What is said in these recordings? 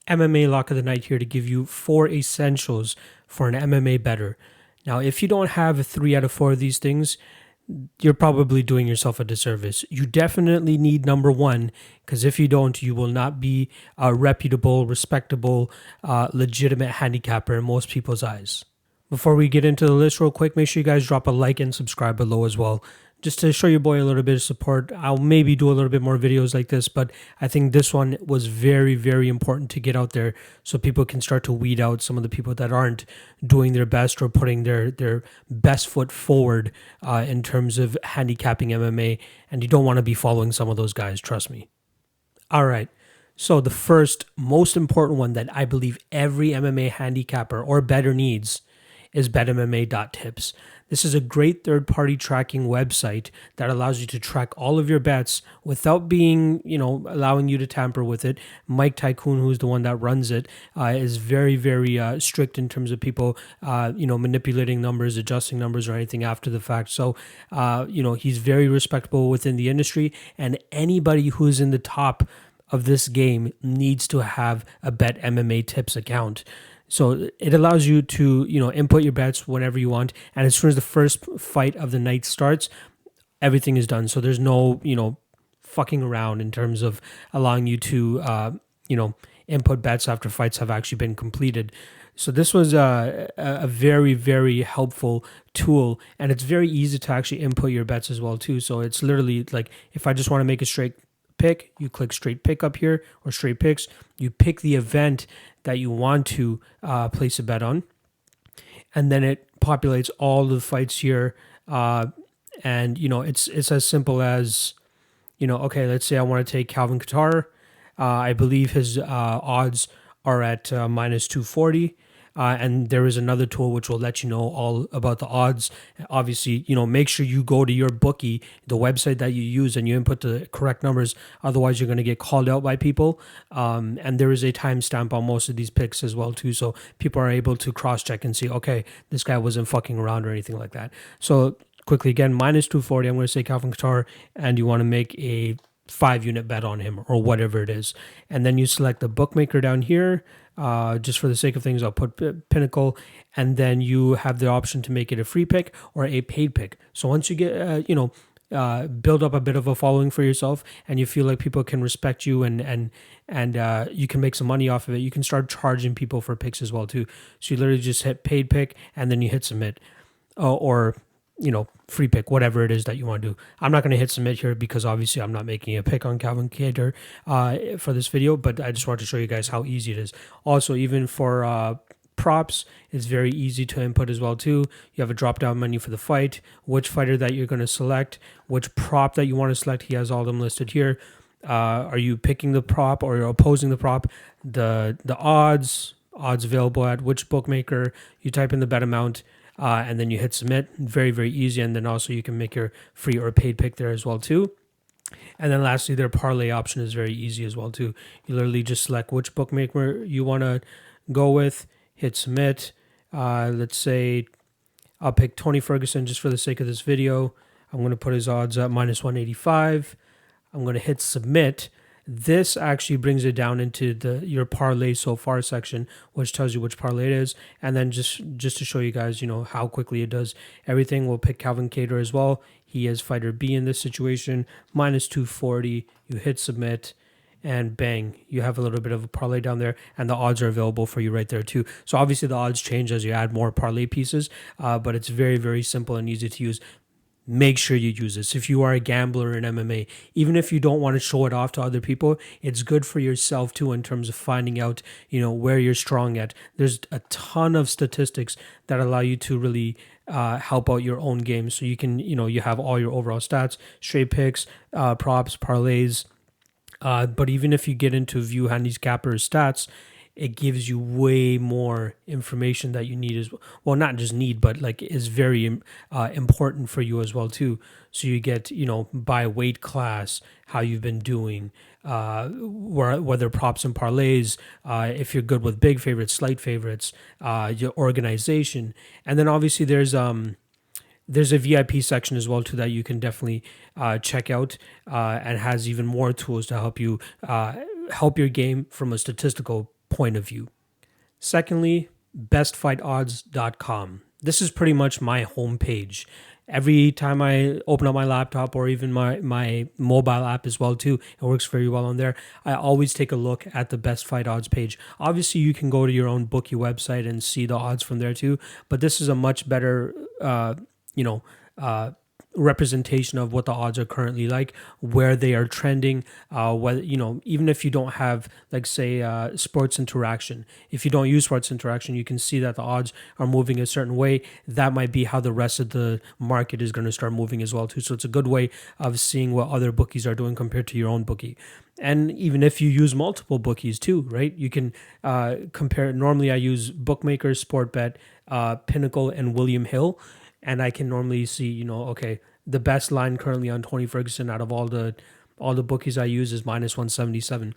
MMA lock of the night here to give you 4 essentials for an MMA bettor. Now, if you don't have 3 out of 4 of these things, you're probably doing yourself a disservice. You definitely need number 1, because if you don't, you will not be a reputable, respectable, legitimate handicapper in most people's eyes. Before we get into the list real quick, make sure you guys drop a like and subscribe below as well, just to show your boy a little bit of support. I'll maybe do a little bit more videos like this, but I think this one was very, very important to get out there so people can start to weed out some of the people that aren't doing their best or putting their best foot forward in terms of handicapping MMA, and you don't want to be following some of those guys, trust me. All right. So the first most important one that I believe every MMA handicapper or bettor needs is betmma.tips. This is a great third-party tracking website that allows you to track all of your bets without being, allowing you to tamper with it. Mike Tycoon, who's the one that runs it, is very, very strict in terms of people, manipulating numbers, adjusting numbers, or anything after the fact. So, he's very respectable within the industry, and anybody who's in the top of this game needs to have a Bet MMA Tips account. So it allows you to, input your bets whenever you want. And as soon as the first fight of the night starts, everything is done. So there's no, fucking around in terms of allowing you to, input bets after fights have actually been completed. So this was a very, very helpful tool. And it's very easy to actually input your bets as well, too. So it's literally like, if I just want to make a straight pick, you click straight pick up here, or straight picks. You pick the event that you want to place a bet on, and then it populates all the fights here. And it's as simple as, okay, let's say I want to take Calvin Kattar. I believe his odds are at minus 240. And there is another tool which will let you know all about the odds. Obviously, make sure you go to your bookie, the website that you use, and you input the correct numbers. Otherwise, you're going to get called out by people. And there is a timestamp on most of these picks as well, too. So people are able to cross-check and see, okay, this guy wasn't fucking around or anything like that. So quickly, again, minus 240, I'm going to say Calvin Kattar, and you want to make a 5-unit bet on him or whatever it is. And then you select the bookmaker down here. Just for the sake of things, I'll put Pinnacle, and then you have the option to make it a free pick or a paid pick. So once you get, build up a bit of a following for yourself, and you feel like people can respect you and you can make some money off of it, you can start charging people for picks as well too. So you literally just hit paid pick, and then you hit submit, or free pick, whatever it is that you want to do. I'm not going to hit submit here because obviously I'm not making a pick on Calvin Kattar for this video, but I just want to show you guys how easy it is. Also, even for props, it's very easy to input as well too. You have a drop down menu for the fight, which fighter that you're going to select, which prop that you want to select. He has all of them listed here. Are you picking the prop or you're opposing the prop? The odds available at which bookmaker. You type in the bet amount. And then you hit submit. Very, very easy. And then also you can make your free or paid pick there as well too. And then lastly, their parlay option is very easy as well too. You literally just select which bookmaker you want to go with, hit submit. Let's say I'll pick Tony Ferguson just for the sake of this video. I'm going to put his odds at minus 185. I'm going to hit submit. This actually brings it down into your parlay so far section, which tells you which parlay it is. And then just to show you guys, how quickly it does everything, we'll pick Calvin Kattar as well. He is fighter B in this situation, minus 240. You hit submit, and bang, you have a little bit of a parlay down there, and the odds are available for you right there too. So obviously the odds change as you add more parlay pieces, but it's very, very simple and easy to use. Make sure you use this. If you are a gambler in MMA, even if you don't want to show it off to other people, it's good for yourself too in terms of finding out, where you're strong at. There's a ton of statistics that allow you to really help out your own game. So you can, you have all your overall stats, straight picks, props, parlays. But even if you get into view handicapper's stats, it gives you way more information that you need as well. Not just need, but like is very important for you as well too. So you get, by weight class, how you've been doing, whether props and parlays, if you're good with big favorites, slight favorites, your organization. And then obviously there's a VIP section as well too that you can definitely check out, and has even more tools to help you help your game from a statistical point of view. Secondly, bestfightodds.com. This is pretty much my homepage. Every time I open up my laptop or even my mobile app as well too, it works very well on there. I always take a look at the best fight odds page. Obviously, you can go to your own bookie website and see the odds from there too, but this is a much better, representation of what the odds are currently like, where they are trending, whether, even if you don't have, like, say, sports interaction, if you don't use sports interaction, you can see that the odds are moving a certain way. That might be how the rest of the market is going to start moving as well too. So it's a good way of seeing what other bookies are doing compared to your own bookie. And even if you use multiple bookies too, right? You can compare. Normally I use Bookmaker, Sportbet, Pinnacle, and William Hill, and I can normally see, okay, the best line currently on Tony Ferguson out of all the bookies I use is -177.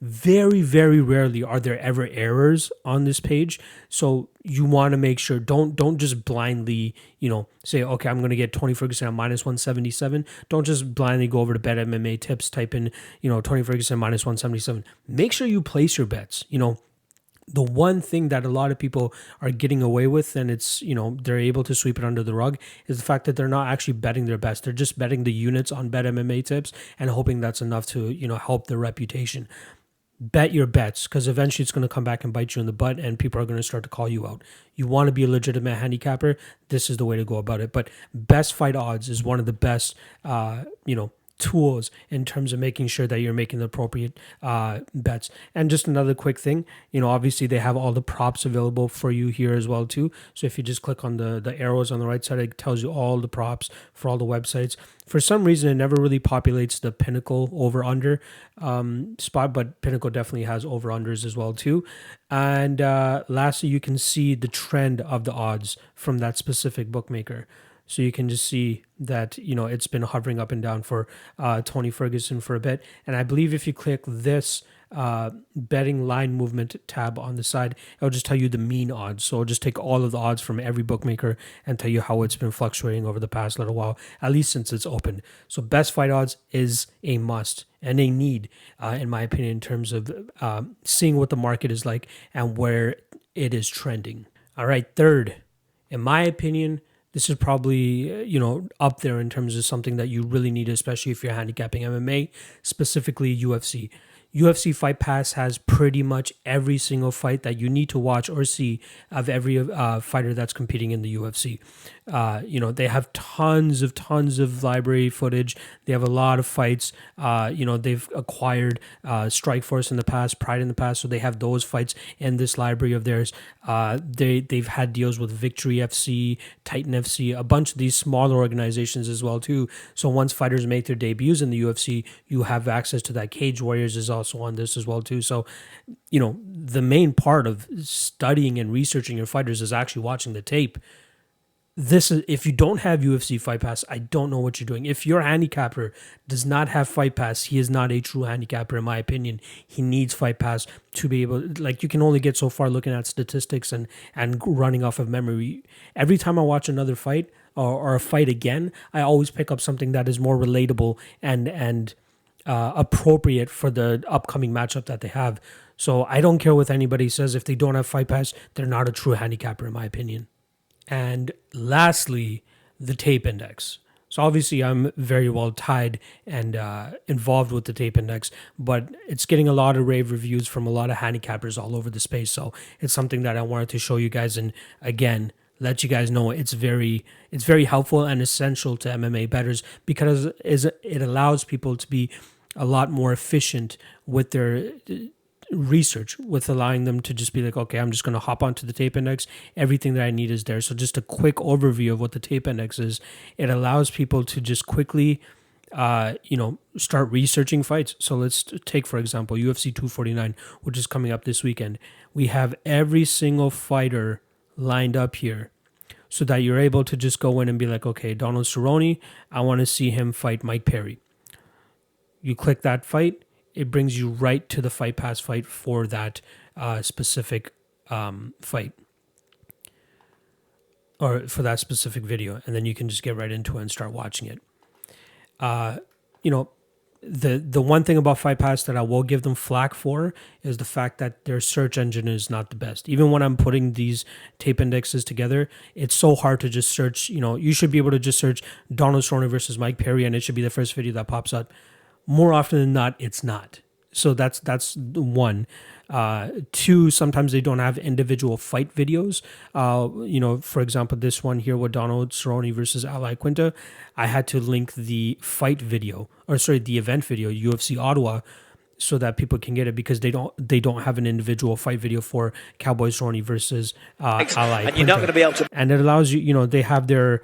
Very, very rarely are there ever errors on this page. So you want to make sure, don't just blindly, say, okay, I'm going to get Tony Ferguson at -177. Don't just blindly go over to Bet MMA Tips, type in, Tony Ferguson -177. Make sure you place your bets. The one thing that a lot of people are getting away with, and it's, they're able to sweep it under the rug, is the fact that they're not actually betting their best. They're just betting the units on Bet MMA Tips and hoping that's enough to, help their reputation. Bet your bets, because eventually it's going to come back and bite you in the butt and people are going to start to call you out. You want to be a legitimate handicapper, this is the way to go about it. But Best Fight Odds is one of the best, tools in terms of making sure that you're making the appropriate bets. And just another quick thing, obviously they have all the props available for you here as well too. So if you just click on the arrows on the right side, it tells you all the props for all the websites. For some reason, it never really populates the Pinnacle over-under spot, but Pinnacle definitely has over-unders as well too. And lastly, you can see the trend of the odds from that specific bookmaker. So you can just see that, it's been hovering up and down for Tony Ferguson for a bit. And I believe if you click this betting line movement tab on the side, it'll just tell you the mean odds. So it'll just take all of the odds from every bookmaker and tell you how it's been fluctuating over the past little while, at least since it's opened. So Best Fight Odds is a must and a need, in my opinion, in terms of seeing what the market is like and where it is trending. All right, third, in my opinion, this is probably, up there in terms of something that you really need, especially if you're handicapping MMA, specifically UFC. UFC Fight Pass has pretty much every single fight that you need to watch or see of every fighter that's competing in the UFC. They have tons of library footage. They have a lot of fights. They've acquired Strikeforce in the past, Pride in the past, so they have those fights in this library of theirs. They've had deals with Victory FC, Titan FC, a bunch of these smaller organizations as well too. So once fighters make their debuts in the UFC, you have access to that. Cage Warriors is also on this as well too. So, the main part of studying and researching your fighters is actually watching the tape. This is, if you don't have UFC Fight Pass, I don't know what you're doing. If your handicapper does not have Fight Pass, he is not a true handicapper, in my opinion. He needs Fight Pass to be able, you can only get so far looking at statistics and running off of memory. Every time I watch another fight or a fight again, I always pick up something that is more relatable and appropriate for the upcoming matchup that they have. So I don't care what anybody says. If they don't have Fight Pass, they're not a true handicapper, in my opinion. And lastly, the Tape Index. So obviously I'm very well tied and involved with the Tape Index, but it's getting a lot of rave reviews from a lot of handicappers all over the space. So it's something that I wanted to show you guys, and again, let you guys know it's very helpful and essential to MMA bettors, because it allows people to be a lot more efficient with their research, with allowing them to just be like, okay, I'm just going to hop onto the Tape Index. Everything that I need is there. So just a quick overview of what the Tape Index is. It allows people to just quickly, start researching fights. So let's take, for example, UFC 249, which is coming up this weekend. We have every single fighter lined up here so that you're able to just go in and be like, okay, Donald Cerrone, I want to see him fight Mike Perry. You click that fight, it brings you right to the Fight Pass fight for that specific fight, or for that specific video, and then you can just get right into it and start watching it. the one thing about Fight Pass that I will give them flack for is the fact that their search engine is not the best. Even when I'm putting these tape indexes together, it's so hard to just search. You should be able to just search Donald Cerrone versus Mike Perry, and it should be the first video that pops up. More often than not, it's not. So that's one. Two, sometimes they don't have individual fight videos. For example, this one here with Donald Cerrone versus Ali Quinta, I had to link the fight video, the event video, UFC Ottawa, so that people can get it, because they don't have an individual fight video for Cowboy Cerrone versus Ali Quinta. And you're not going to be able to. And it allows you, they have their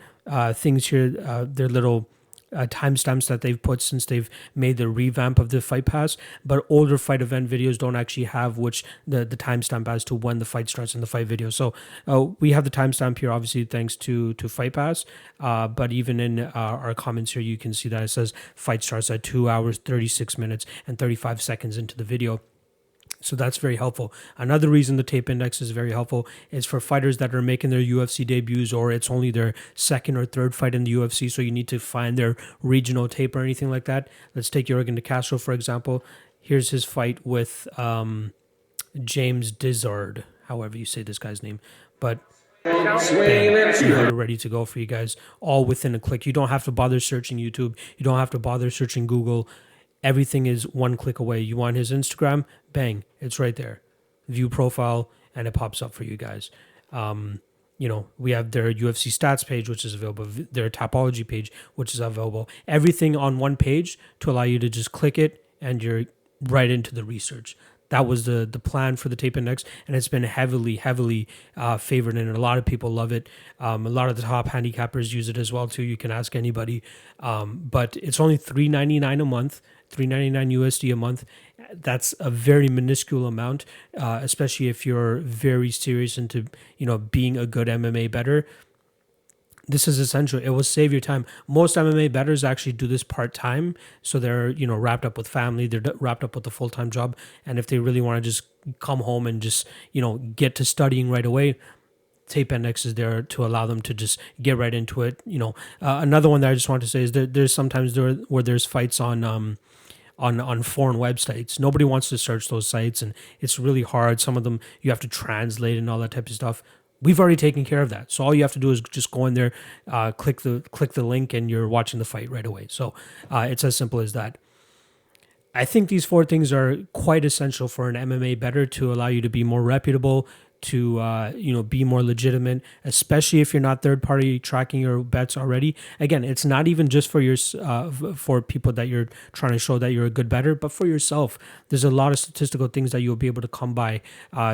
things here, their little timestamps that they've put since they've made the revamp of the Fight Pass, but older fight event videos don't actually have the timestamp as to when the fight starts in the fight video. So we have the timestamp here, obviously thanks to Fight Pass, but even in our comments here, you can see that it says fight starts at 2 hours, 36 minutes, and 35 seconds into the video. So that's very helpful. Another reason the tape index is very helpful is for fighters that are making their UFC debuts, or it's only their second or third fight in the UFC, so you need to find their regional tape or anything like that. Let's take Yorgan De Castro, for example. Here's his fight with James Dizard, however you say this guy's name. But bang, you have it ready to go for you guys, all within a click. You don't have to bother searching YouTube. You don't have to bother searching Google. Everything is one click away. You want his Instagram? Bang, it's right there. View profile, and it pops up for you guys. We have their UFC stats page, which is available, their Tapology page, which is available. Everything on one page to allow you to just click it, and you're right into the research. That was the plan for the tape index, and it's been heavily favored, and a lot of people love it. A lot of the top handicappers use it as well too. You can ask anybody, but it's only $3.99 a month, $3.99 USD a month. That's a very minuscule amount, especially if you're very serious into being a good MMA bettor. This is essential. It will save your time. Most MMA bettors actually do this part-time, so they're wrapped up with family, they're wrapped up with a full-time job, and if they really want to just come home and just get to studying right away, Tape Index is there to allow them to just get right into it. Another one that I just want to say is that there's sometimes where there's fights on foreign websites. Nobody wants to search those sites, and it's really hard. Some of them you have to translate and all that type of stuff. We've already taken care of that. So all you have to do is just go in there, click the link, and you're watching the fight right away. So it's as simple as that. I think these 4 things are quite essential for an MMA bettor to allow you to be more reputable, to be more legitimate, especially if you're not third party tracking your bets already. Again, it's not even just for people that you're trying to show that you're a good bettor, but for yourself. There's a lot of statistical things that you'll be able to come by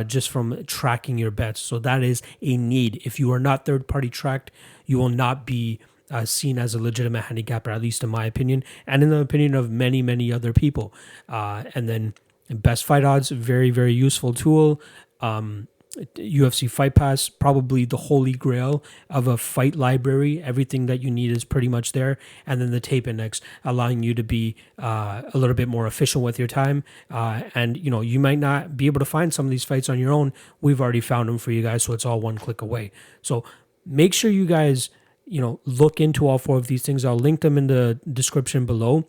just from tracking your bets. So that is a need. If you are not third party tracked, you will not be seen as a legitimate handicapper, at least in my opinion, and in the opinion of many other people. And then Best Fight Odds, very, very useful tool. UFC Fight Pass, probably the holy grail of a fight library. Everything that you need is pretty much there. And then the Tape Index, allowing you to be a little bit more efficient with your time. And you might not be able to find some of these fights on your own. We've already found them for you guys, so it's all one click away. So make sure you guys look into all 4 of these things. I'll link them in the description below.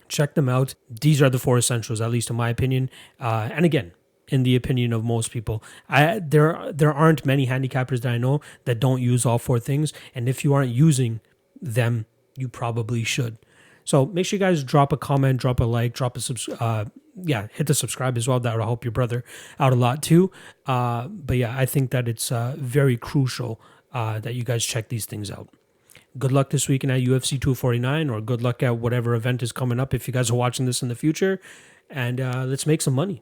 Check them out. These are the 4 essentials, at least in my opinion. And again, in the opinion of most people, there aren't many handicappers that I know that don't use all 4 things. And if you aren't using them, you probably should. So make sure you guys drop a comment, drop a like, hit the subscribe as well. That will help your brother out a lot too. But yeah, I think that it's very crucial that you guys check these things out. Good luck this weekend at UFC 249, or good luck at whatever event is coming up if you guys are watching this in the future. And let's make some money.